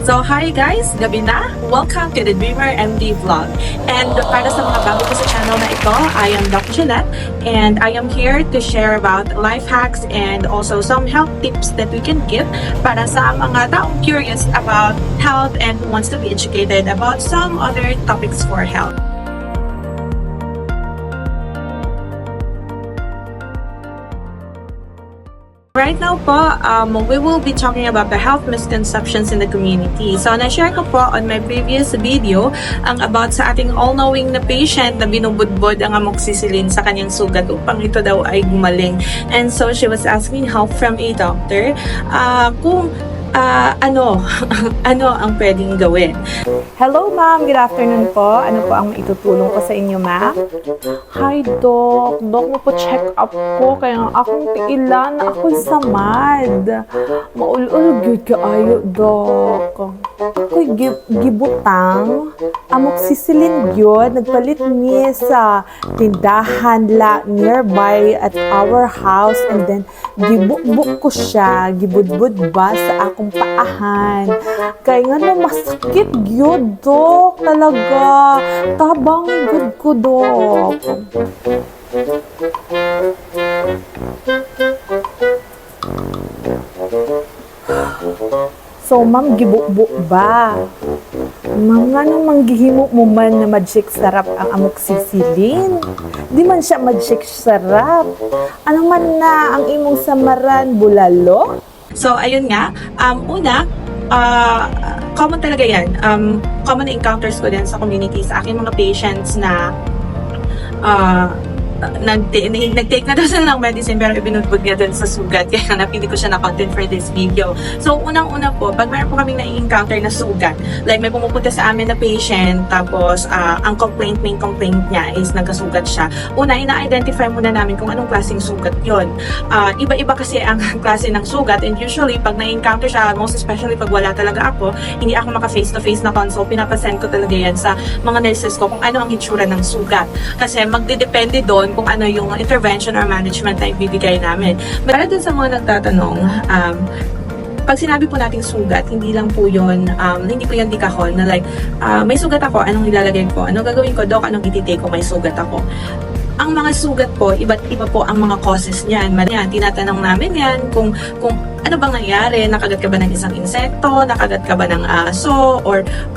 So, hi guys! Gabi na! Welcome to the Dreamer MD Vlog. And para sa mga bago ko sa channel na ito, I am Dr. Jeanette and I am here to share about life hacks and also some health tips that we can give para sa mga taong curious about health and wants to be educated about some other topics for health. Right now po, we will be talking about the health misconceptions in the community. So, na-share ko po on my previous video ang about sa ating all-knowing na patient na binubudbod ang amoxicillin sa kanyang sugat upang ito daw ay gumaling. And so, she was asking help from a doctor kung ano ang pwedeng gawin. Hello ma'am, good afternoon po. Ano po ang maitutulong ko sa inyo ma'am? Hi Doc, mapo-check up ko kaya akong tiilan na ako samad. Maul-ul gyud kaayo Doc. Ako'y gibutang amoxicillin gyud nagpalit ni sa tindahan la nearby at our house and then gibukbuk ko siya, gibudbud ba sa akong paahan. Kaya nga no, masakit gyud Dok, talaga. Tabang good ko Dok. So ma'am, gibukbuk ba? Mga nang manggihimo mo man na magic sarap ang amoxicillin. Di man siya magic sarap. Ano man na ang imong samaran, bulalo? So, ayun nga. Una, common talaga yan. Common encounters ko din sa community, sa aking mga patients na nag-take na daw sila ng medicine pero ibinudbud niya dun sa sugat kaya napili ko siya na content for this video. So, unang-una po, pag mayroon po kaming na-encounter na sugat, like may pumupunta sa amin na patient, tapos ang main complaint niya is nagkasugat siya. Una, ina-identify muna namin kung anong klaseng sugat yon. Iba-iba kasi ang klase ng sugat and usually, pag na-encounter siya, most especially pag wala talaga ako, hindi ako maka-face-to-face na consult, pinapasend ko talaga yan sa mga nurses ko kung ano ang hitsura ng sugat. Kasi magdidepende doon kung ano yung intervention or management na ibibigay namin. Para dun sa mga nagtatanong, pag sinabi po nating sugat, hindi lang po yun, hindi po yun dikahon na like, may sugat ako, anong ilalagay ko? Anong gagawin ko, Doc? Anong ititake ko? May sugat ako. Ang mga sugat po, iba't iba po ang mga causes niyan. Tinatanong namin yan kung ano bang nangyari? Nakagat ka ba ng isang insekto? Nakagat ka ba ng aso?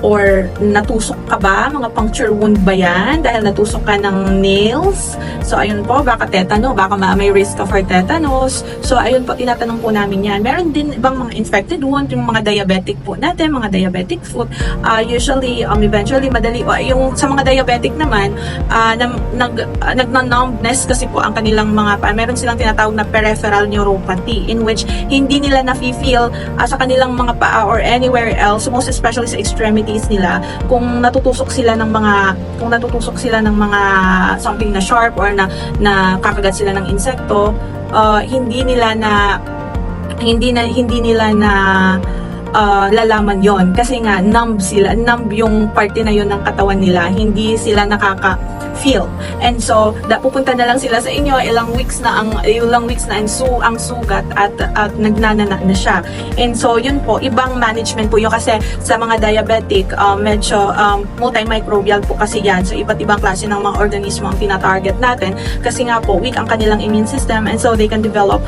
Or natusok ka ba? Mga puncture wound ba yan? Dahil natusok ka ng nails? So, ayun po, baka tetano, baka may risk ka for tetanus. So, ayun po, tinatanong po namin yan. Meron din ibang mga infected wound, yung mga diabetic po natin, mga diabetic foot. Usually, eventually, madali, yung sa mga diabetic naman, nag-numbness kasi po ang kanilang mga, meron silang tinatawag na peripheral neuropathy in which hindi nila na-feel sa kanilang mga paa or anywhere else, most especially sa extremities nila, kung natutusok sila ng mga something na sharp or na kakagat sila ng insekto, hindi nila na lalaman yon kasi nga numb yung parte na yon ng katawan nila, hindi sila nakaka-feel. And so, pupunta na lang sila sa inyo, ilang weeks na ang sugat at nagnanana na siya. And so, yun po, ibang management po yun kasi sa mga diabetic, medyo multimicrobial po kasi yan. So, iba't ibang klase ng mga organismo ang tina-target natin kasi nga po, weak ang kanilang immune system and so they can develop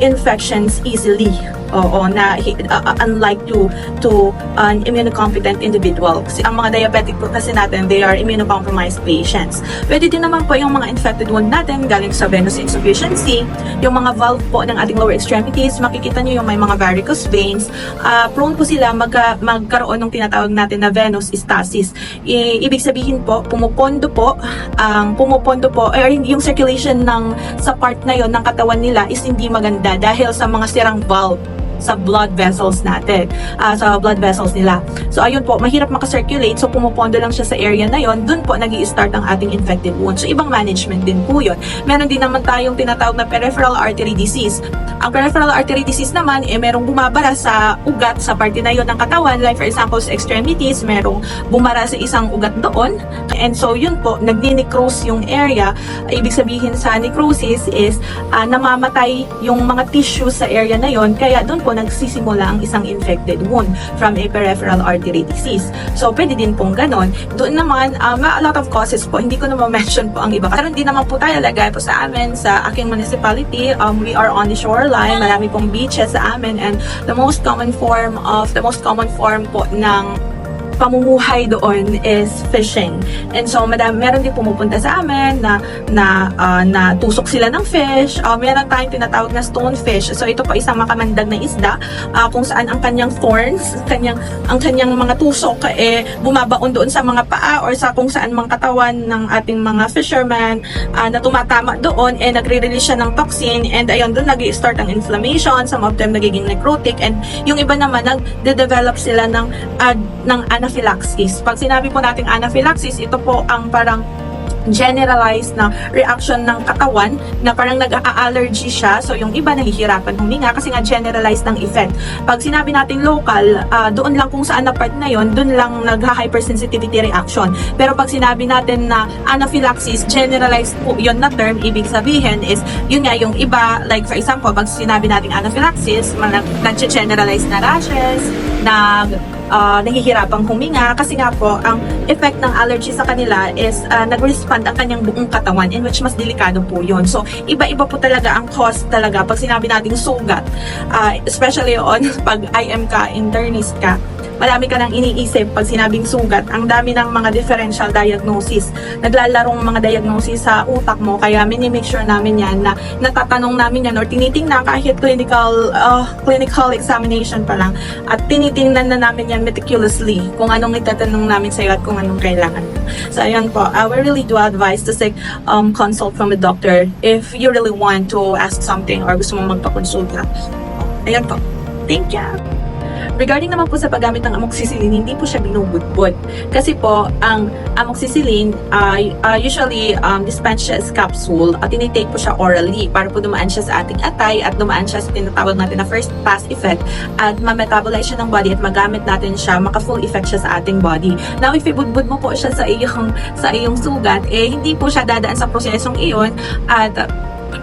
infections easily. Unlike to an immunocompetent individual. Kasi ang mga diabetic po kasi natin, they are immunocompromised patients. Pwede din naman po yung mga infected wound natin galing sa venous insufficiency, yung mga valve po ng ating lower extremities, makikita nyo yung may mga varicose veins, prone po sila magkaroon ng tinatawag natin na venous stasis. Ibig sabihin po, pumupondo po, or yung circulation sa part na yon ng katawan nila is hindi maganda dahil sa mga sirang valve sa blood vessels natin, sa blood vessels nila. So, ayun po, mahirap makasirculate. So, pumupondo lang siya sa area na yon. Dun po, nag-i-start ang ating infected wound. So, ibang management din po yun. Meron din naman tayong tinatawag na peripheral artery disease. Ang peripheral artery disease naman, merong bumabara sa ugat sa parte na yon ng katawan. Like, for example, sa extremities, merong bumara sa isang ugat doon. And so, yun po, nagni-necrose yung area. Ibig sabihin sa necrosis is, namamatay yung mga tissues sa area na yon. Kaya, doon po, po nagsisimula ang isang infected wound from a peripheral artery disease. So, pwede din pong ganon. Doon naman, a lot of causes po, hindi ko na ma-mention po ang iba. Pero hindi naman po tayo lagay po sa amin, sa aking municipality. We are on the shoreline, marami pong beaches sa amin, and the most common form po ng pamumuhay doon is fishing. And so, meron din pumupunta sa amin na tusok sila ng fish. Meron tayong tinatawag na stonefish. So, ito po isang makamandag na isda kung saan ang kanyang thorns, ang kanyang mga tusok bumabaon doon sa mga paa or sa kung saan mga katawan ng ating mga fishermen na tumatama doon, nagre-release siya ng toxin, and ayun, doon nag-i-start ang inflammation, some of them nagiging necrotic, and yung iba naman nagde-develop sila ng anaphylaxis. Pag sinabi po natin anaphylaxis, ito po ang parang generalized na reaction ng katawan na parang nag-a-allergy siya. So, yung iba nahihirapan huminga kasi nga generalized ng effect. Pag sinabi natin local, doon lang kung saan na part na yon, doon lang nag-hypersensitivity reaction. Pero pag sinabi natin na anaphylaxis, generalized po yun na term, ibig sabihin is, yun nga, yung iba, like for example, pag sinabi natin anaphylaxis, nag-generalize na rashes, nahihirapang huminga kasi nga po ang effect ng allergy sa kanila is nag-respond ang kanyang buong katawan, in which mas delikado po yun. So, iba-iba po talaga ang cause talaga pag sinabi nating sugat, especially on pag IM ka, internist ka, marami ka nang iniisip pag sinabing sugat. Ang dami ng mga differential diagnosis. Naglalarong mga diagnosis sa utak mo. Kaya minimake sure namin yan na natatanong namin yan or tinitingnan kahit clinical examination pa lang. At tinitingnan na namin yan meticulously kung anong itatanong namin sa iyo at kung anong kailangan. So, ayan po. We really do advise to seek consult from a doctor if you really want to ask something or gusto mong magpakonsulta. Ayan po. Thank you! Regarding naman po sa paggamit ng amoxicillin, hindi po siya binubudbud. Kasi po, ang amoxicillin usually dispensed siya as capsule at tinitake po siya orally para po dumaan siya sa ating atay at dumaan siya sa tinatawag natin na first pass effect at ma-metabolize siya ng body at magamit natin siya, maka-full effect siya sa ating body. Now, if ibudbud mo po siya sa iyong sugat, hindi po siya dadaan sa prosesong iyon at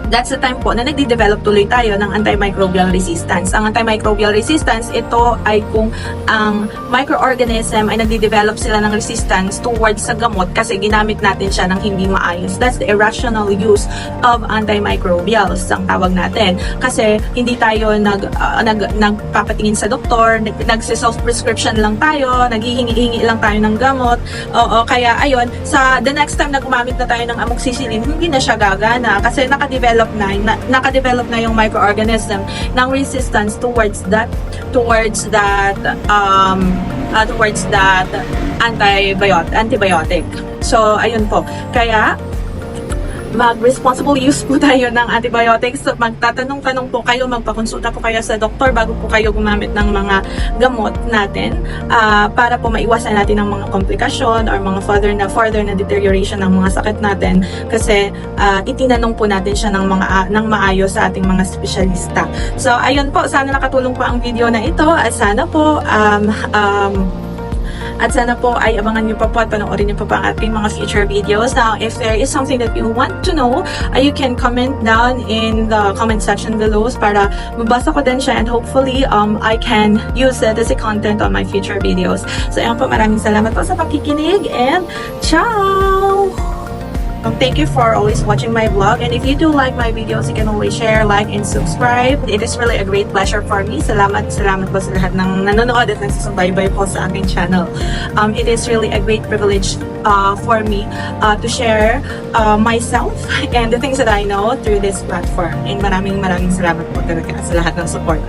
that's the time po na nagde-develop tuloy tayo ng antimicrobial resistance. Ang antimicrobial resistance, ito ay kung ang microorganism ay nagde-develop sila ng resistance towards sa gamot kasi ginamit natin siya ng hindi maayos. That's the irrational use of antimicrobials, ang tawag natin. Kasi hindi tayo nagpapatingin sa doktor, nagse-self-prescription lang tayo, naghihingi-hingi lang tayo ng gamot. Oo, kaya ayun, sa the next time na gumamit na tayo ng amoxicillin, hindi na siya gagana kasi nakadevelop na yung microorganism ng resistance towards that antibiotic. So, ayun po. Kaya, mag-responsible use po tayo ng antibiotics. So, magtatanong-tanong po kayo, magpakonsulta po kayo sa doktor bago po kayo gumamit ng mga gamot natin para po maiwasan natin ang mga komplikasyon or mga further na deterioration ng mga sakit natin kasi itinanong po natin siya ng maayos sa ating mga espesyalista. So, ayun po, sana nakatulong po ang video na ito at sana po ay abangan nyo pa po at panoorin nyo pa ang ating mga future videos. Now, if there is something that you want to know, you can comment down in the comment section below para mabasa ko din siya and hopefully I can use it as a content on my future videos. So, ayan po, maraming salamat po sa pakikinig and ciao! Thank you for always watching my vlog, and if you do like my videos, you can always share, like, and subscribe. It is really a great pleasure for me. Salamat po sa lahat ng nanonood at nagsusubaybay po sa aking channel. It is really a great privilege for me to share myself and the things that I know through this platform. And maraming salamat po talaga sa lahat ng support.